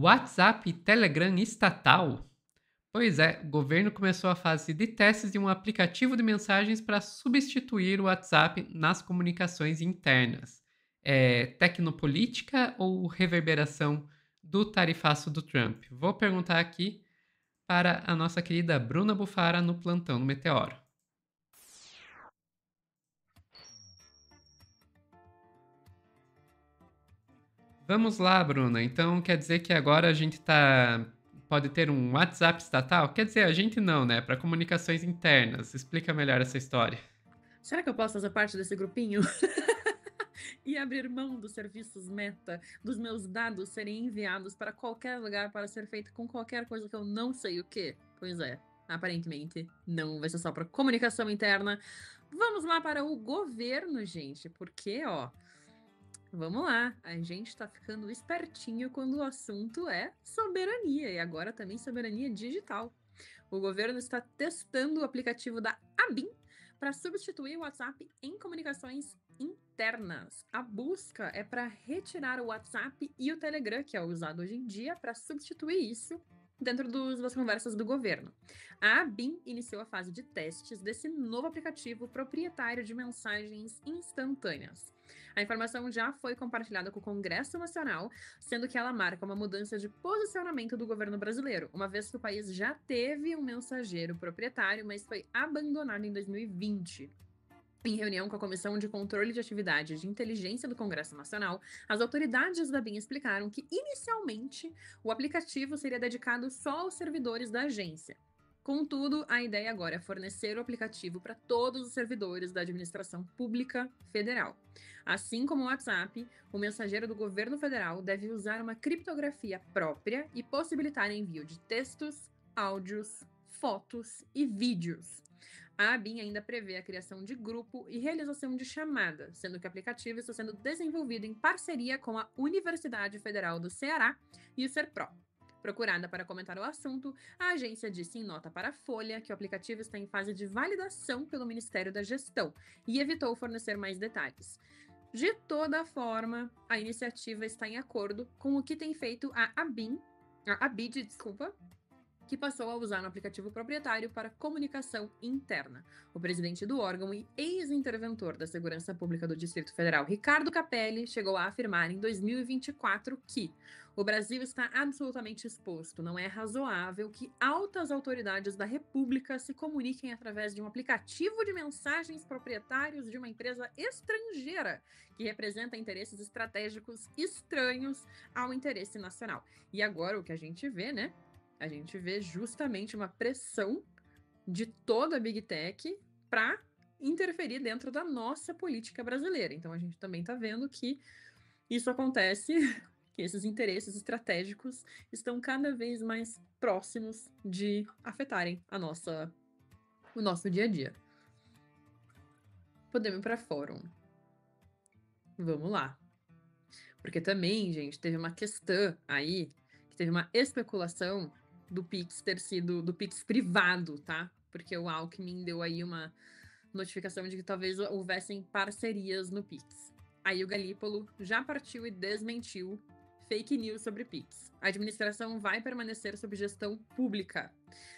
WhatsApp e Telegram estatal? Pois é, o governo começou a fase de testes de um aplicativo de mensagens para substituir o WhatsApp nas comunicações internas. É tecnopolítica ou reverberação do tarifaço do Trump? Vou perguntar aqui para a nossa querida Bruna Bufara no plantão no Meteoro. Vamos lá, Bruna. Então quer dizer que agora a gente pode ter um WhatsApp estatal? Quer dizer, a gente não, né? Para comunicações internas. Explica melhor essa história. Será que eu posso fazer parte desse grupinho? E abrir mão dos serviços Meta, dos meus dados serem enviados para qualquer lugar para ser feito com qualquer coisa que eu não sei o que? Pois é, aparentemente não vai ser só para comunicação interna. Vamos lá para o governo, gente, porque, ó, vamos lá, a gente tá ficando espertinho quando o assunto é soberania e agora também soberania digital. O governo está testando o aplicativo da ABIN para substituir o WhatsApp em comunicações internas. A busca é para retirar o WhatsApp e o Telegram, que é usado hoje em dia, para substituir isso dentro das conversas do governo. A ABIN iniciou a fase de testes desse novo aplicativo proprietário de mensagens instantâneas. A informação já foi compartilhada com o Congresso Nacional, sendo que ela marca uma mudança de posicionamento do governo brasileiro, uma vez que o país já teve um mensageiro proprietário, mas foi abandonado em 2020. Em reunião com a Comissão de Controle de Atividades de Inteligência do Congresso Nacional, as autoridades da BIM explicaram que, inicialmente, o aplicativo seria dedicado só aos servidores da agência. Contudo, a ideia agora é fornecer o aplicativo para todos os servidores da administração pública federal. Assim como o WhatsApp, o mensageiro do governo federal deve usar uma criptografia própria e possibilitar envio de textos, áudios, fotos e vídeos. A ABIN ainda prevê a criação de grupo e realização de chamada, sendo que o aplicativo está sendo desenvolvido em parceria com a Universidade Federal do Ceará e o SERPRO. Procurada para comentar o assunto, a agência disse em nota para a Folha que o aplicativo está em fase de validação pelo Ministério da Gestão e evitou fornecer mais detalhes. De toda forma, a iniciativa está em acordo com o que tem feito a ABID, que passou a usar um aplicativo proprietário para comunicação interna. O presidente do órgão e ex-interventor da Segurança Pública do Distrito Federal, Ricardo Capelli, chegou a afirmar em 2024 que o Brasil está absolutamente exposto. Não é razoável que altas autoridades da República se comuniquem através de um aplicativo de mensagens proprietários de uma empresa estrangeira que representa interesses estratégicos estranhos ao interesse nacional. E agora o que a gente vê, né? A gente vê justamente uma pressão de toda a Big Tech para interferir dentro da nossa política brasileira. Então a gente também está vendo que isso acontece, que esses interesses estratégicos estão cada vez mais próximos de afetarem o nosso dia a dia. Podemos ir para fórum. Vamos lá. Porque também, gente, teve uma questão aí, que teve uma especulação do Pix ter sido do Pix privado, tá? Porque o Alckmin deu aí uma notificação de que talvez houvessem parcerias no Pix. Aí o Galípolo já partiu e desmentiu fake news sobre Pix. A administração vai permanecer sob gestão pública.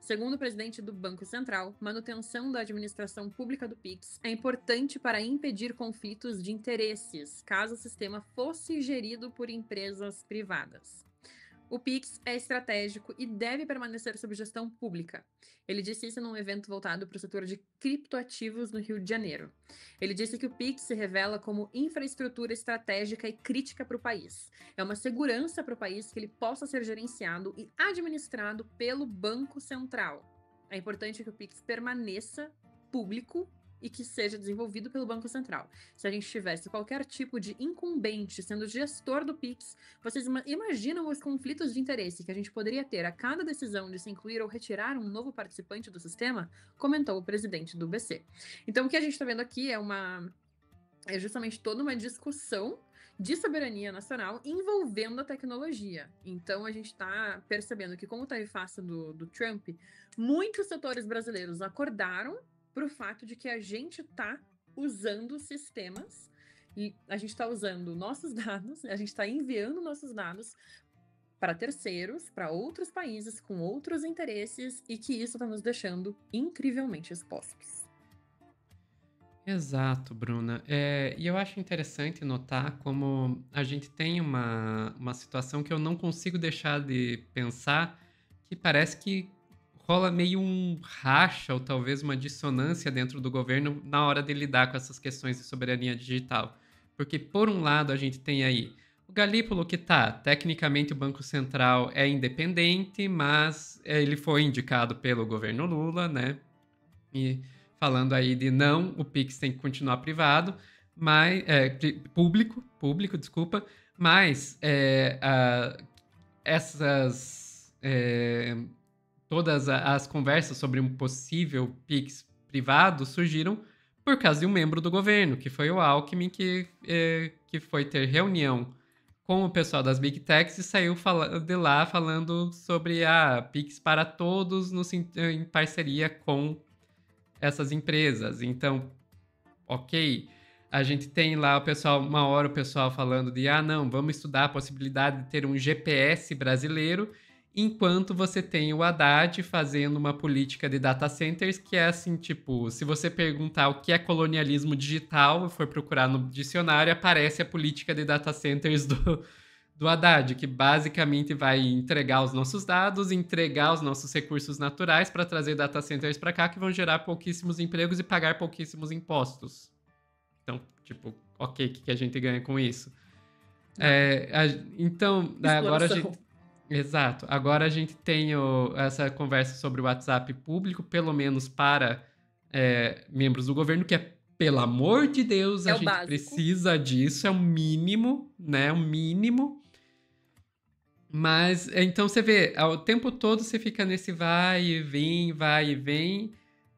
Segundo o presidente do Banco Central, manutenção da administração pública do Pix é importante para impedir conflitos de interesses, caso o sistema fosse gerido por empresas privadas. O Pix é estratégico e deve permanecer sob gestão pública. Ele disse isso num evento voltado para o setor de criptoativos no Rio de Janeiro. Ele disse que o Pix se revela como infraestrutura estratégica e crítica para o país. É uma segurança para o país que ele possa ser gerenciado e administrado pelo Banco Central. É importante que o Pix permaneça público e que seja desenvolvido pelo Banco Central. Se a gente tivesse qualquer tipo de incumbente sendo gestor do Pix, vocês imaginam os conflitos de interesse que a gente poderia ter a cada decisão de se incluir ou retirar um novo participante do sistema? Comentou o presidente do BC. Então, o que a gente está vendo aqui é justamente toda uma discussão de soberania nacional envolvendo a tecnologia. Então, a gente está percebendo que, com o tarifaço do Trump, muitos setores brasileiros acordaram para o fato de que a gente está usando sistemas e a gente está usando nossos dados, a gente está enviando nossos dados para terceiros, para outros países com outros interesses e que isso está nos deixando incrivelmente expostos. Exato, Bruna. E eu acho interessante notar como a gente tem uma situação que eu não consigo deixar de pensar, que parece que rola meio um racha ou talvez uma dissonância dentro do governo na hora de lidar com essas questões de soberania digital. Porque, por um lado, a gente tem aí o Galípolo, que tá, tecnicamente o Banco Central é independente, mas ele foi indicado pelo governo Lula, né? E falando aí de não, o Pix tem que continuar privado, mas público, desculpa, mas essas todas as conversas sobre um possível Pix privado surgiram por causa de um membro do governo, que foi o Alckmin, que foi ter reunião com o pessoal das Big Techs e saiu de lá falando sobre a Pix para todos em parceria com essas empresas. Então, ok, a gente tem lá uma hora o pessoal falando de, não, vamos estudar a possibilidade de ter um GPS brasileiro, enquanto você tem o Haddad fazendo uma política de data centers que é assim, tipo, se você perguntar o que é colonialismo digital e for procurar no dicionário, aparece a política de data centers do Haddad, que basicamente vai entregar os nossos dados, entregar os nossos recursos naturais para trazer data centers para cá, que vão gerar pouquíssimos empregos e pagar pouquíssimos impostos. Então, tipo, ok, o que a gente ganha com isso? Então, agora a gente... Exato. Agora a gente tem essa conversa sobre o WhatsApp público, pelo menos para membros do governo, que é, pelo amor de Deus, a gente precisa disso, é o mínimo, né? O mínimo. Mas, então você vê, o tempo todo você fica nesse vai e vem,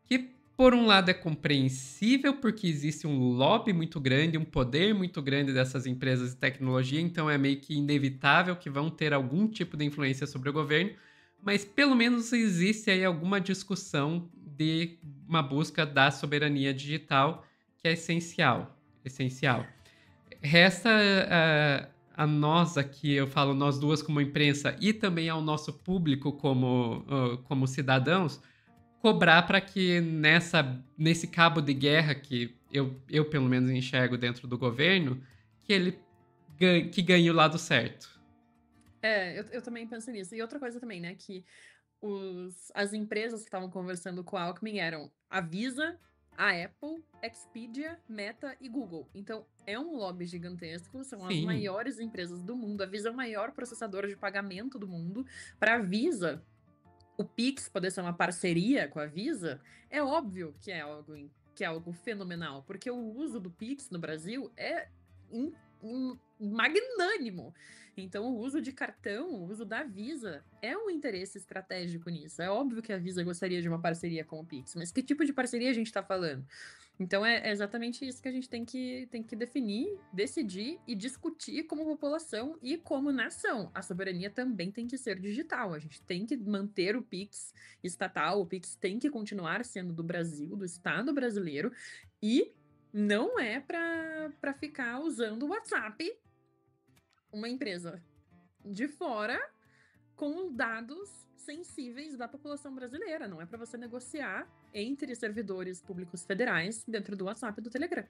que por um lado é compreensível, porque existe um lobby muito grande, um poder muito grande dessas empresas de tecnologia, então é meio que inevitável que vão ter algum tipo de influência sobre o governo, mas pelo menos existe aí alguma discussão de uma busca da soberania digital, que é essencial, essencial. Resta a nós aqui, eu falo nós duas como imprensa, e também ao nosso público como cidadãos, cobrar para que nesse cabo de guerra que eu pelo menos enxergo dentro do governo, que ele ganhe o lado certo. Eu também penso nisso. E outra coisa também, né, que as empresas que estavam conversando com a Alckmin eram a Visa, a Apple, Expedia, Meta e Google. Então, é um lobby gigantesco, são as maiores empresas do mundo. A Visa é o maior processador de pagamento do mundo. Para a Visa, o Pix poder ser uma parceria com a Visa, é óbvio que é algo fenomenal, porque o uso do Pix no Brasil é magnânimo. Então, o uso de cartão, o uso da Visa é um interesse estratégico nisso. É óbvio que a Visa gostaria de uma parceria com o Pix, mas que tipo de parceria a gente está falando? Então, é exatamente isso que a gente tem que definir, decidir e discutir como população e como nação. A soberania também tem que ser digital. A gente tem que manter o Pix estatal, o Pix tem que continuar sendo do Brasil, do Estado brasileiro, e não é para ficar usando o WhatsApp, uma empresa de fora, com dados sensíveis da população brasileira. Não é para você negociar entre servidores públicos federais dentro do WhatsApp e do Telegram.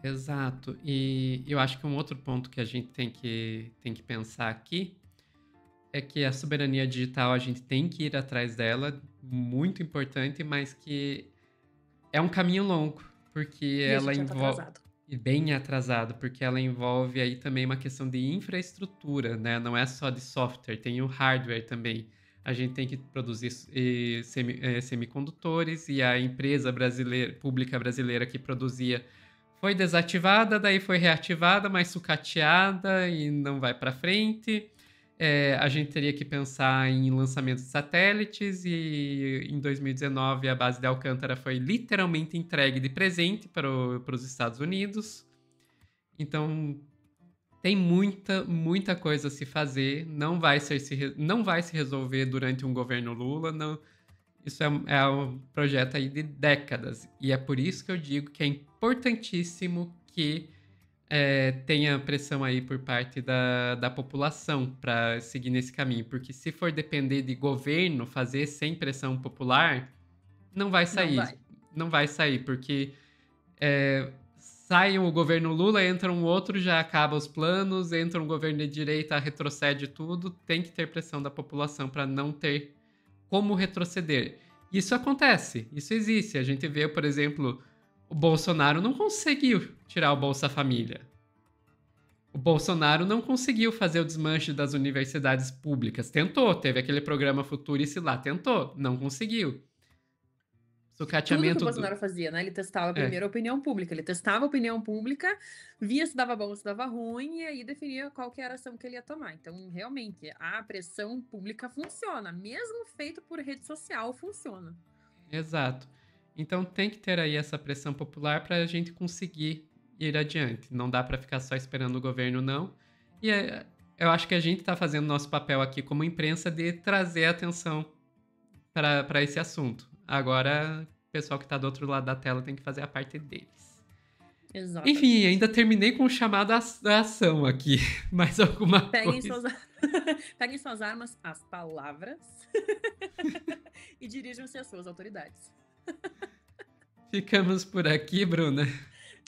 Exato. E eu acho que um outro ponto que a gente tem que pensar aqui é que a soberania digital a gente tem que ir atrás dela, muito importante, mas que é um caminho longo, porque ela envolve... E bem atrasado, porque ela envolve aí também uma questão de infraestrutura, né? Não é só de software, tem o hardware também. A gente tem que produzir semicondutores e a empresa pública brasileira que produzia foi desativada, daí foi reativada, mas sucateada e não vai para frente. A gente teria que pensar em lançamento de satélites e em 2019 a base de Alcântara foi literalmente entregue de presente para os Estados Unidos. Então tem muita coisa a se fazer, não vai se resolver durante um governo Lula, não. Isso é um projeto aí de décadas e é por isso que eu digo que é importantíssimo que tenha pressão aí por parte da população para seguir nesse caminho, porque se for depender de governo fazer sem pressão popular, não vai Não sair. vai. Não vai sair, porque sai o governo Lula, entra um outro, já acaba os planos, entra um governo de direita, retrocede tudo. Tem que ter pressão da população para não ter como retroceder. Isso acontece, isso existe. A gente vê, por exemplo, o Bolsonaro não conseguiu tirar o Bolsa Família. O Bolsonaro não conseguiu fazer o desmanche das universidades públicas. Tentou, teve aquele programa Futurice lá, tentou, não conseguiu. Tudo que o Sucateamento do. Bolsonaro fazia, né? Ele testava É, primeiro a opinião pública. Ele testava a opinião pública, via se dava bom ou se dava ruim, e aí definia qual que era a ação que ele ia tomar. Então, realmente, a pressão pública funciona. Mesmo feito por rede social, funciona. exato. Então tem que ter aí essa pressão popular para a gente conseguir ir adiante. Não dá para ficar só esperando o governo, não. E eu acho que a gente está fazendo nosso papel aqui como imprensa de trazer atenção para esse assunto. Agora, o pessoal que está do outro lado da tela tem que fazer a parte deles. Enfim, Exatamente. ainda terminei com o chamado à ação aqui. Mais alguma Peguem coisa? suas, Peguem suas armas, as palavras, e dirijam-se às suas autoridades. Ficamos por aqui, Bruna.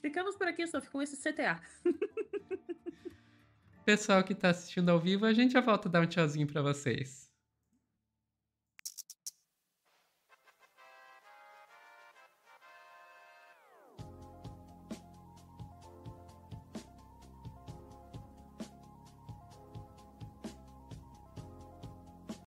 Ficamos por aqui, só com esse CTA. Pessoal que está assistindo ao vivo, a gente já volta a dar um tchauzinho para vocês.